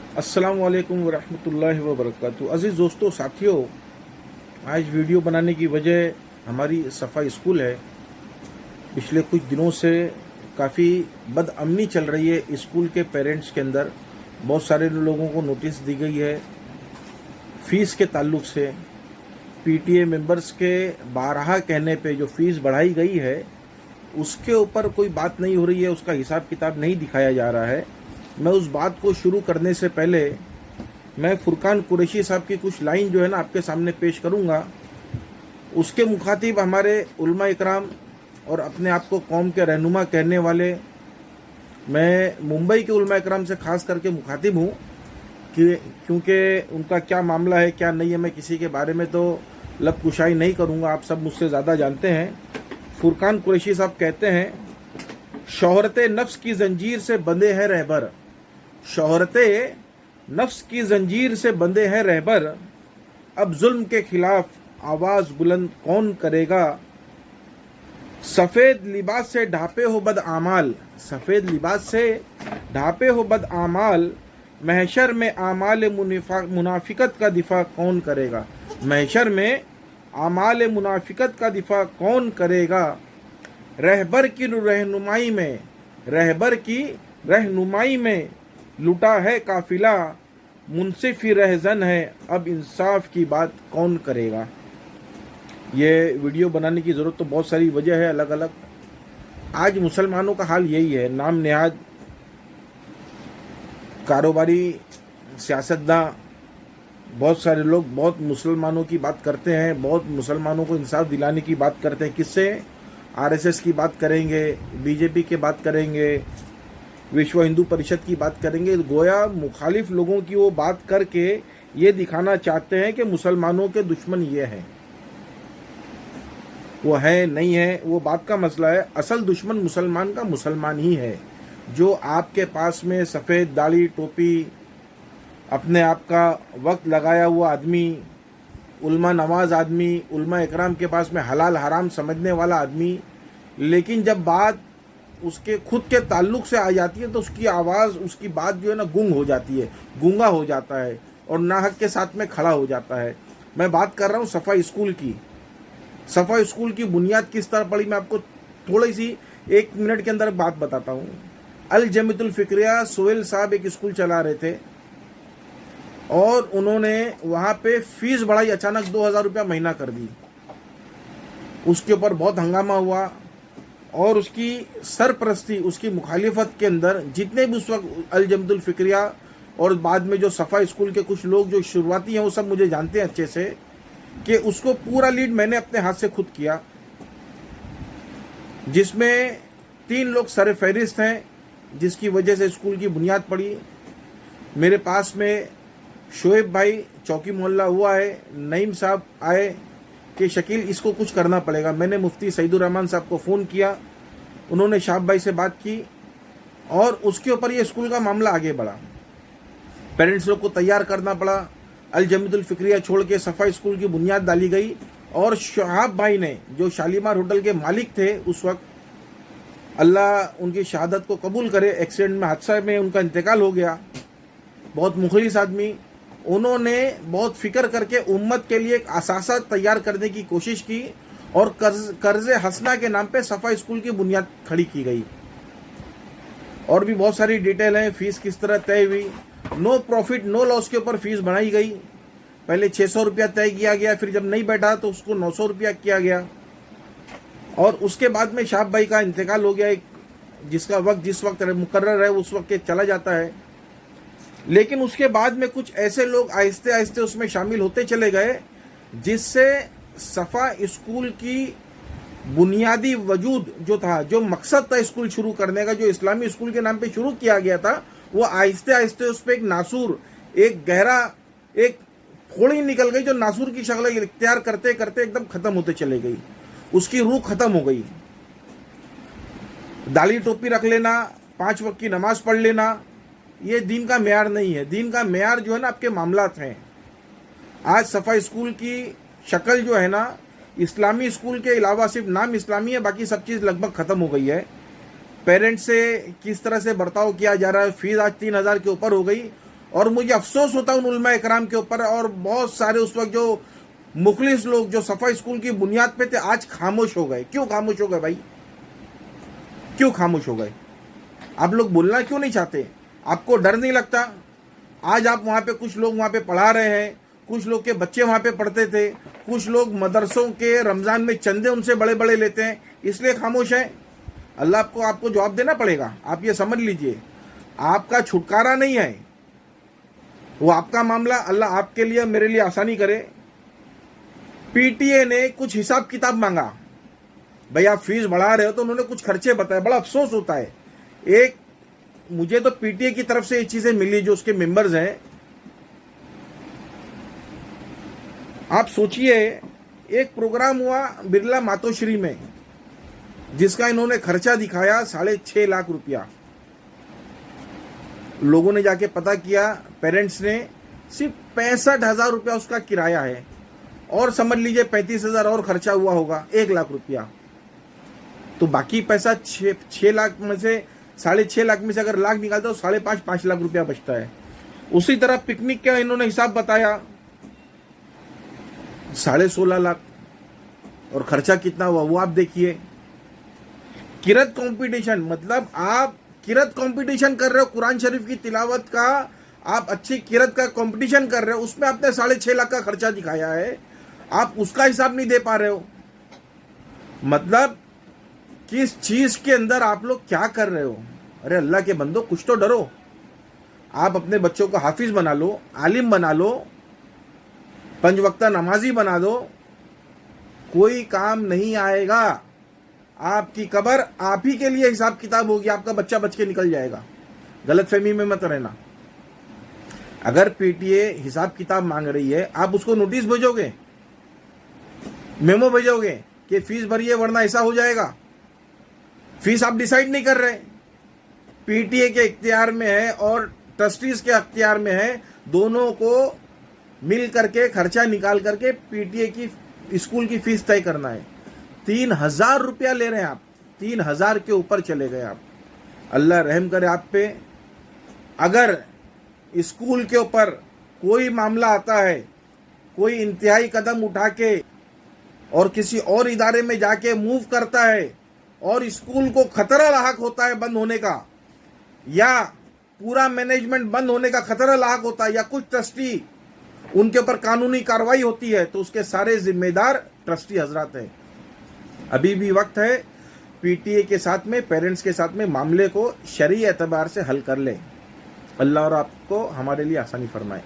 अस्सलाम वालेकुम वरहमतुल्लाहि वबरकातुहू। अज़ीज़ दोस्तों, साथियों, आज वीडियो बनाने की वजह हमारी सफ़ा स्कूल है। पिछले कुछ दिनों से काफ़ी बदअमनी चल रही है स्कूल के पेरेंट्स के अंदर। बहुत सारे लोगों को नोटिस दी गई है फ़ीस के ताल्लुक से। पीटीए मेंबर्स के बारहा कहने पे जो फ़ीस बढ़ाई गई है उसके ऊपर कोई बात नहीं हो रही है, उसका हिसाब किताब नहीं दिखाया जा रहा है। मैं उस बात को शुरू करने से पहले मैं फुरकान कुरैशी साहब की कुछ लाइन जो है ना आपके सामने पेश करूंगा। उसके मुखातिब हमारे उलमा इकराम और अपने आप को कौम के रहनुमा कहने वाले, मैं मुंबई के उलमा इकराम से ख़ास करके मुखातिब हूँ कि क्योंकि उनका क्या मामला है क्या नहीं है मैं किसी के बारे में तो लब कुशाई नहीं करूँगा, आप सब मुझसे ज़्यादा जानते हैं। फुरकान कुरैशी साहब कहते हैं, शोहरत नफ्स की जंजीर से बंधे हैं रहबर, शोहरत नफ्स की जंजीर से बंधे हैं रहबर, अब जुल्म के खिलाफ आवाज बुलंद कौन करेगा। सफ़ेद लिबास से ढापे हो बद आमाल, सफ़ेद लिबास से ढापे हो बद आमाल, महशर में आमाल मुनाफिकत का दिफा कौन करेगा, महशर में आमाल मुनाफिकत का दिफा कौन करेगा। रहबर की रहनुमाई में, रहबर की रहनुमाई में लुटा है काफिला, मुनसिफी रहजन है, अब इंसाफ की बात कौन करेगा। ये वीडियो बनाने की ज़रूरत तो बहुत सारी वजह है अलग अलग। आज मुसलमानों का हाल यही है, नाम नेहाद कारोबारी सियासतदान बहुत सारे लोग बहुत मुसलमानों की बात करते हैं, बहुत मुसलमानों को इंसाफ दिलाने की बात करते हैं। किससे? आरएसएस की बात करेंगे, बीजेपी की बात करेंगे, विश्व हिंदू परिषद की बात करेंगे। गोया मुखालिफ लोगों की वो बात करके ये दिखाना चाहते हैं कि मुसलमानों के दुश्मन ये हैं। वो है नहीं है वो बात का मसला है। असल दुश्मन मुसलमान का मुसलमान ही है। जो आपके पास में सफ़ेद दाढ़ी टोपी अपने आप का वक्त लगाया हुआ आदमी, उल्मा नवाज आदमी, उल्मा इकराम के पास में हलाल हराम समझने वाला आदमी, लेकिन जब बात उसके खुद के ताल्लुक से आ जाती है तो उसकी आवाज़, उसकी बात जो है ना गुंग हो जाती है, गूंगा हो जाता है और नाहक के साथ में खड़ा हो जाता है। मैं बात कर रहा हूँ सफ़ा स्कूल की। सफ़ा स्कूल की बुनियाद किस तरह पड़ी मैं आपको थोड़ी सी 1 मिनट के अंदर बात बताता हूँ। अल जमीयतुल फिक्रिया सोहेल साहब एक स्कूल चला रहे थे और उन्होंने वहाँ पे फीस बढ़ाई, अचानक 2000 रुपया महीना कर दी। उसके ऊपर बहुत हंगामा हुआ और उसकी सरपरस्ती, उसकी मुखालिफत के अंदर जितने भी उस वक्त अल जमीयतुल फिक्रिया और बाद में जो सफ़ा स्कूल के कुछ लोग जो शुरुआती हैं वो सब मुझे जानते हैं अच्छे से कि उसको पूरा लीड मैंने अपने हाथ से खुद किया, जिसमें 3 लोग सर फहरिस्त हैं जिसकी वजह से स्कूल की बुनियाद पड़ी। मेरे पास में शोएब भाई चौकी मोहल्ला हुआ है, नईम साहब आए कि शकील इसको कुछ करना पड़ेगा। मैंने मुफ्ती सईदुर रहमान साहब को फ़ोन किया, उन्होंने शाह भाई से बात की और उसके ऊपर ये स्कूल का मामला आगे बढ़ा। पेरेंट्स लोग को तैयार करना पड़ा, अल जमीयतुल फिक्रिया छोड़ के सफ़ा स्कूल की बुनियाद डाली गई और शहाब भाई ने, जो शालीमार होटल के मालिक थे उस वक्त, अल्लाह उनकी शहादत को कबूल करे, एक्सीडेंट में हादसा में उनका इंतकाल हो गया, बहुत मुखलिस आदमी, उन्होंने बहुत फिक्र करके उम्मत के लिए एक असासा तैयार करने की कोशिश की और कर्ज हसना के नाम पे सफ़ा स्कूल की बुनियाद खड़ी की गई। और भी बहुत सारी डिटेल है, फीस किस तरह तय हुई, नो प्रॉफिट नो लॉस के ऊपर फीस बढ़ाई गई। पहले 600 रुपया तय किया गया, फिर जब नहीं बैठा तो उसको 900 रुपया किया गया और उसके बाद में शाह भाई का इंतकाल हो गया। एक जिसका वक्त जिस वक्त मुकर्रर है उस वक्त चला जाता है, लेकिन उसके बाद में कुछ ऐसे लोग आहिस्ते आहिस्ते उसमें शामिल होते चले गए जिससे सफ़ा स्कूल की बुनियादी वजूद जो था, जो मकसद था स्कूल शुरू करने का, जो इस्लामी स्कूल के नाम पे शुरू किया गया था, वो आहिस्ते आहिस्ते उस पर एक नासूर, एक गहरा, एक फोड़ी निकल गई जो नासूर की शक्ल इख्तियार करते करते एकदम ख़त्म होते चले गई। उसकी रूह ख़त्म हो गई। दाढ़ी टोपी रख लेना, 5 वक्त की नमाज पढ़ लेना, ये दीन का मेयार नहीं है। दीन का मेयार जो है ना आपके मामलात हैं। आज सफ़ा स्कूल की शक्ल जो है ना, इस्लामी स्कूल के अलावा सिर्फ नाम इस्लामी है, बाकी सब चीज़ लगभग ख़त्म हो गई है। पेरेंट्स से किस तरह से बर्ताव किया जा रहा है, फीस आज 3000 के ऊपर हो गई और मुझे अफसोस होता उन उलमा इकराम के ऊपर, और बहुत सारे उस वक्त जो मुखलिस लोग जो सफा स्कूल की बुनियाद पे थे आज खामोश हो गए। क्यों खामोश हो गए भाई, क्यों खामोश हो गए? आप लोग बोलना क्यों नहीं चाहते? आपको डर नहीं लगता? आज आप वहाँ पे कुछ लोग वहाँ पे पढ़ा रहे हैं, कुछ लोग के बच्चे वहाँ पे पढ़ते थे, कुछ लोग मदरसों के रमज़ान में चंदे उनसे बड़े बड़े लेते हैं, इसलिए खामोश है। अल्लाह आपको जवाब देना पड़ेगा। आप ये समझ लीजिए, आपका छुटकारा नहीं है, वो आपका मामला अल्लाह आपके लिए मेरे लिए आसानी करे। पीटीए ने कुछ हिसाब किताब मांगा, भाई आप फीस बढ़ा रहे हो, तो उन्होंने कुछ खर्चे बताए। बड़ा अफसोस होता है। एक मुझे तो पीटीए की तरफ से ये चीजें मिली, जो उसके मेंबर्स हैं, आप सोचिए एक प्रोग्राम हुआ बिरला मातोश्री में जिसका इन्होंने खर्चा दिखाया 6.5 लाख रुपया। लोगों ने जाके पता किया, पेरेंट्स ने, सिर्फ 65,000 रुपया उसका किराया है, और समझ लीजिए 35,000 और खर्चा हुआ होगा, 1 लाख रुपया। तो बाकी पैसा 6 लाख में से 6.5 लाख में से अगर लाख निकालते हो 5.5 लाख रुपया बचता है। उसी तरह पिकनिक का इन्होंने हिसाब बताया 16.5 लाख, और खर्चा कितना हुआ वो आप देखिए। किरत कंपटीशन, मतलब आप किरत कंपटीशन कर रहे हो, कुरान शरीफ की तिलावत का आप अच्छी किरत का कंपटीशन कर रहे हो, उसमें आपने 6.5 लाख का खर्चा दिखाया है, आप उसका हिसाब नहीं दे पा रहे हो। मतलब किस चीज के अंदर आप लोग क्या कर रहे हो? अरे अल्लाह के बंदो, कुछ तो डरो। आप अपने बच्चों को हाफिज बना लो, आलिम बना लो, 5 वक्ता नमाजी बना दो, कोई काम नहीं आएगा। आपकी कब्र आप ही के लिए हिसाब किताब होगी, आपका बच्चा बच के निकल जाएगा। गलतफहमी में मत रहना। अगर पीटीए हिसाब किताब मांग रही है, आप उसको नोटिस भेजोगे, मेमो भेजोगे कि फीस भरिए वरना ऐसा हो जाएगा। फीस आप डिसाइड नहीं कर रहे, पीटीए के इख्तियार में है और ट्रस्टीज के इख्तियार में है, दोनों को मिल करके खर्चा निकाल करके पीटीए की स्कूल की फीस तय करना है। 3,000 रुपया ले रहे हैं आप, 3,000 के ऊपर चले गए आप। अल्लाह रहम करे आप पे। अगर स्कूल के ऊपर कोई मामला आता है, कोई इंतहाई कदम उठा के और किसी और इदारे में जाके मूव करता है और स्कूल को खतरा लाहक होता है बंद होने का, या पूरा मैनेजमेंट बंद होने का खतरा लाहक होता है, या कुछ ट्रस्टी उनके ऊपर कानूनी कार्रवाई होती है, तो उसके सारे जिम्मेदार ट्रस्टी हजरात हैं। अभी भी वक्त है, पीटीए के साथ में, पेरेंट्स के साथ में मामले को शरई एतबार से हल कर ले। अल्लाह और आपको हमारे लिए आसानी फरमाए।